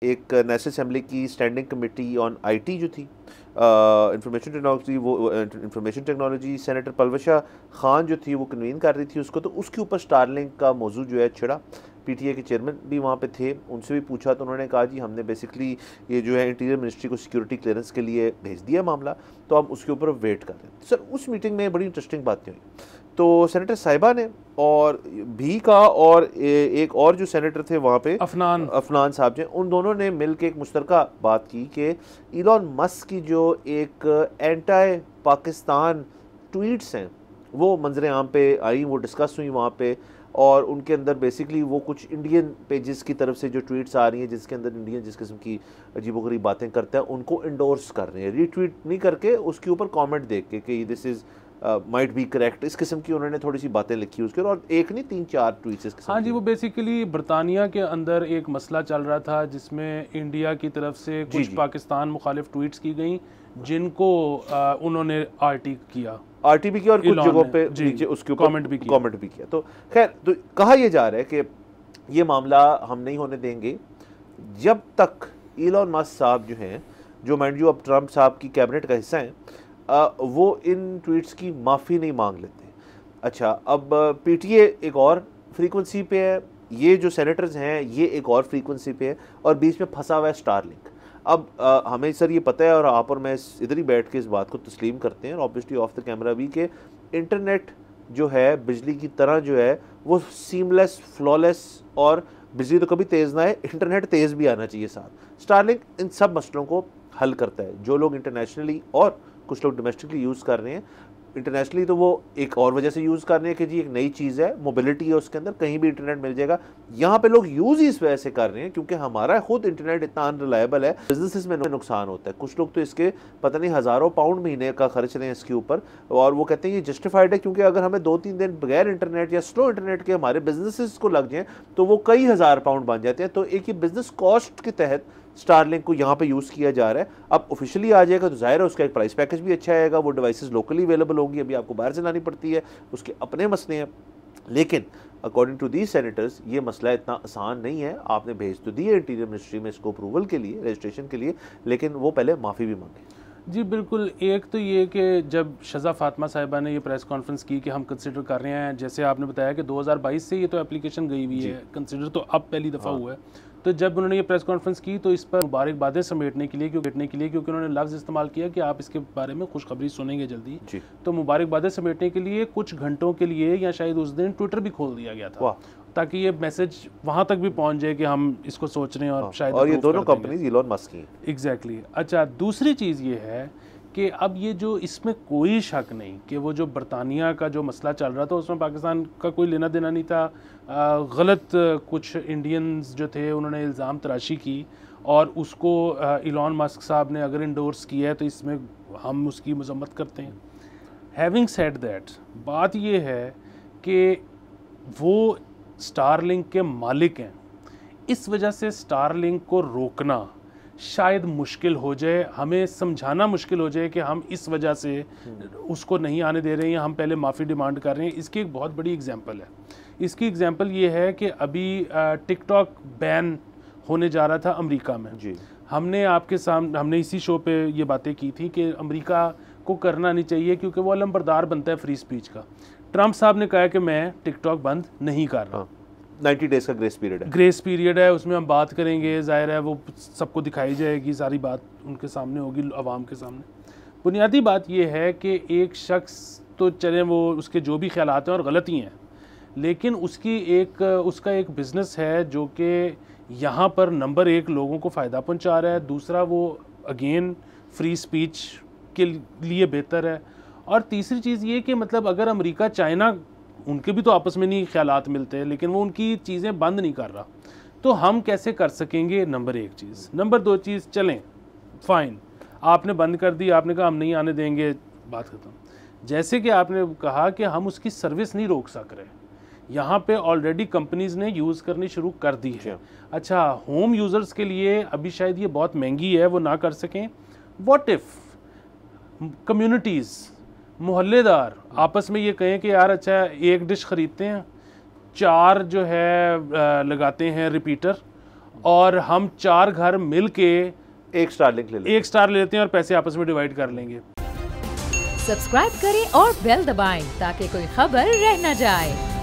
एक national assembly की standing committee on IT जो थी, information technology, senator Palwasha Khan जो थी वो कन्वीन कर रही थी उसको, तो उसके ऊपर स्टारलिंक का मौजू जो है छिड़ा। पीटीए के चेयरमैन भी वहाँ पे थे, उनसे भी पूछा तो उन्होंने कहा जी हमने बेसिकली ये जो है इंटीरियर मिनिस्ट्री को सिक्योरिटी क्लियरेंस के लिए भेज दिया मामला, तो हम उसके ऊपर वेट कर रहे हैं। सर उस मीटिंग में बड़ी इंटरेस्टिंग बातें हुई। तो सेनेटर साहिबा ने और भी का और एक और जो सेनेटर थे वहाँ पे अफनान साहब जी, उन दोनों ने मिल के एक मुश्तरका बात की कि इलॉन मस्क की जो एक एंटी पाकिस्तान ट्वीट्स हैं वो मंजर आम पे आई, वो डिस्कस हुई वहाँ पे, और उनके अंदर बेसिकली वो कुछ इंडियन पेजेस की तरफ से जो ट्वीट्स आ रही हैं जिसके अंदर इंडियन जिस किस्म की अजीबोगरीब बातें करते हैं उनको इंडोर्स कर रहे हैं, रीट्वीट नहीं करके उसके ऊपर कमेंट देख के कि this is might be correct, इस किस्म की उन्होंने थोड़ी सी बातें लिखी उसके, और एक नहीं 3-4 ट्वीट्स इस किस्म। हाँ जी, वो बेसिकली बरतानिया के अंदर एक मसला चल रहा था जिसमें इंडिया की तरफ से कुछ पाकिस्तान मुखालिफ ट्वीट्स की गई जिनको उन्होंने आरटी भी किया और कुछ जगहों पे नीचे उसके ऊपर कमेंट भी किया। तो खैर तो कहा यह जा रहा है कि ये मामला हम नहीं होने देंगे जब तक इलॉन मस्क साहब जो हैं, जो माइंड यू अब ट्रंप साहब की कैबिनेट का हिस्सा हैं, वो इन ट्वीट्स की माफ़ी नहीं मांग लेते। अच्छा, अब पीटीए एक और फ्रीक्वेंसी पे है, ये जो सेनेटर्स हैं ये एक और फ्रीक्वेंसी पे है, और बीच में फंसा हुआ है स्टारलिंक। अब हमें सर ये पता है, और आप और मैं इधर ही बैठ के इस बात को तस्लीम करते हैं, और ऑब्वियसली ऑफ द कैमरा भी, कि इंटरनेट जो है बिजली की तरह जो है वो सीमलेस, फ्लॉलेस, और बिजली तो कभी तेज़ ना है, इंटरनेट तेज़ भी आना चाहिए साथ। स्टारलिंक इन सब मसलों को हल करता है। जो लोग इंटरनेशनली और कुछ लोग डोमेस्टिकली यूज़ कर रहे हैं, इंटरनेशनली तो वो एक और वजह से यूज़ कर रहे हैं कि जी एक नई चीज़ है, मोबिलिटी है उसके अंदर, कहीं भी इंटरनेट मिल जाएगा। यहाँ पे लोग यूज़ ही इस वजह से कर रहे हैं क्योंकि हमारा खुद इंटरनेट इतना अनरिलायबल है, बिजनेसेस में नुकसान होता है। कुछ लोग तो इसके पता नहीं हज़ारों पाउंड महीने का खर्च रहे हैं इसके ऊपर, और वो कहते हैं ये जस्टिफाइड है क्योंकि अगर हमें 2-3 दिन बगैर इंटरनेट या स्लो इंटरनेट के हमारे बिजनेसेस को लग जाए तो वो कई हज़ार पाउंड बन जाते हैं। तो एक ही बिजनेस कॉस्ट के तहत स्टारलिंक को यहाँ पे यूज़ किया जा रहा है। अब ऑफिशियली आ जाएगा तो जाहिर है उसका एक प्राइस पैकेज भी अच्छा आएगा, वो डिवाइसेस लोकली अवेलेबल होंगी, अभी आपको बाहर से लानी पड़ती है, उसके अपने मसले हैं। लेकिन अकॉर्डिंग टू दीज सेनेटर्स ये मसला इतना आसान नहीं है। आपने भेज तो दी है इंटीरियर मिनिस्ट्री में इसको अप्रूवल के लिए, रजिस्ट्रेशन के लिए, लेकिन वो पहले माफ़ी भी मांगे। जी बिल्कुल। एक तो ये कि जब शज़ा फातिमा साहिबा ने ये प्रेस कॉन्फ्रेंस की कि हम कंसिडर कर रहे हैं, जैसे आपने बताया कि 2022 से ये तो एप्लीकेशन गई हुई है, कंसिडर तो अब पहली दफ़ा हुआ है। तो जब उन्होंने ये प्रेस कॉन्फ्रेंस की तो इस पर मुबारकबादें समेटने के लिए क्योंकि उन्होंने लफ्ज़ इस्तेमाल किया कि आप इसके बारे में खुशखबरी सुनेंगे जल्दी, तो मुबारकबादें समेटने के लिए कुछ घंटों के लिए या शायद उस दिन ट्विटर भी खोल दिया गया था ताकि ये मैसेज वहाँ तक भी पहुँच जाए कि हम इसको सोच रहे हैं, और शायद और ये दोनों कंपनीज इलॉन मस्क की। एग्जैक्टली। अच्छा, दूसरी चीज़ ये है कि अब ये जो इसमें कोई शक नहीं कि वो जो बरतानिया का जो मसला चल रहा था उसमें पाकिस्तान का कोई लेना देना नहीं था। गलत कुछ इंडियंस जो थे उन्होंने इल्ज़ाम तराशी की और उसको इलॉन मस्क साहब ने अगर इंडोर्स किया है तो इसमें हम उसकी मजम्मत करते हैं। हैविंग सेड दैट, बात ये है कि वो स्टारलिंक के मालिक हैं, इस वजह से स्टारलिंक को रोकना शायद मुश्किल हो जाए, हमें समझाना मुश्किल हो जाए कि हम इस वजह से उसको नहीं आने दे रहे हैं, हम पहले माफ़ी डिमांड कर रहे हैं। इसकी एक बहुत बड़ी एग्जांपल है। इसकी एग्जांपल ये है कि अभी टिकटॉक बैन होने जा रहा था अमेरिका में जी। हमने इसी शो पे ये बातें की थी कि अमेरिका को करना नहीं चाहिए क्योंकि वो अलमबरदार बनता है फ्री स्पीच का। ट्रंप साहब ने कहा कि मैं टिकटॉक बंद नहीं कर रहा। 90 डेज़ का ग्रेस पीरियड है, उसमें हम बात करेंगे, जाहिर है वो सबको दिखाई जाएगी, सारी बात उनके सामने होगी, आवाम के सामने। बुनियादी बात ये है कि एक शख्स तो चले वो उसके जो भी ख्यालात हैं और गलत ही हैं, लेकिन उसका एक बिज़नेस है जो कि यहाँ पर नंबर 1 लोगों को फ़ायदा पहुँचा रहा है, दूसरा वो अगेन फ्री स्पीच के लिए बेहतर है, और तीसरी चीज़ ये कि मतलब अगर अमेरिका चाइना, उनके भी तो आपस में नहीं ख्यालात मिलते हैं, लेकिन वो उनकी चीज़ें बंद नहीं कर रहा, तो हम कैसे कर सकेंगे? नंबर 1 चीज़। नंबर 2 चीज़, चलें फ़ाइन, आपने बंद कर दी, आपने कहा हम नहीं आने देंगे, बात ख़त्म। जैसे कि आपने कहा कि हम उसकी सर्विस नहीं रोक सक रहे, यहाँ पे ऑलरेडी कंपनीज़ ने यूज़ करनी शुरू कर दी है। अच्छा, होम यूज़र्स के लिए अभी शायद ये बहुत महंगी है, वो ना कर सकें। व्हाट इफ़ कम्युनिटीज़, मोहल्लेदार आपस में ये कहें कि यार अच्छा एक डिश ख़रीदते हैं, 4 जो है लगाते हैं रिपीटर, और हम 4 घर मिल के एक स्टारलिंक ले लेते हैं और पैसे आपस में डिवाइड कर लेंगे। सब्सक्राइब करें और बेल दबाएं ताकि कोई खबर रह न जाए।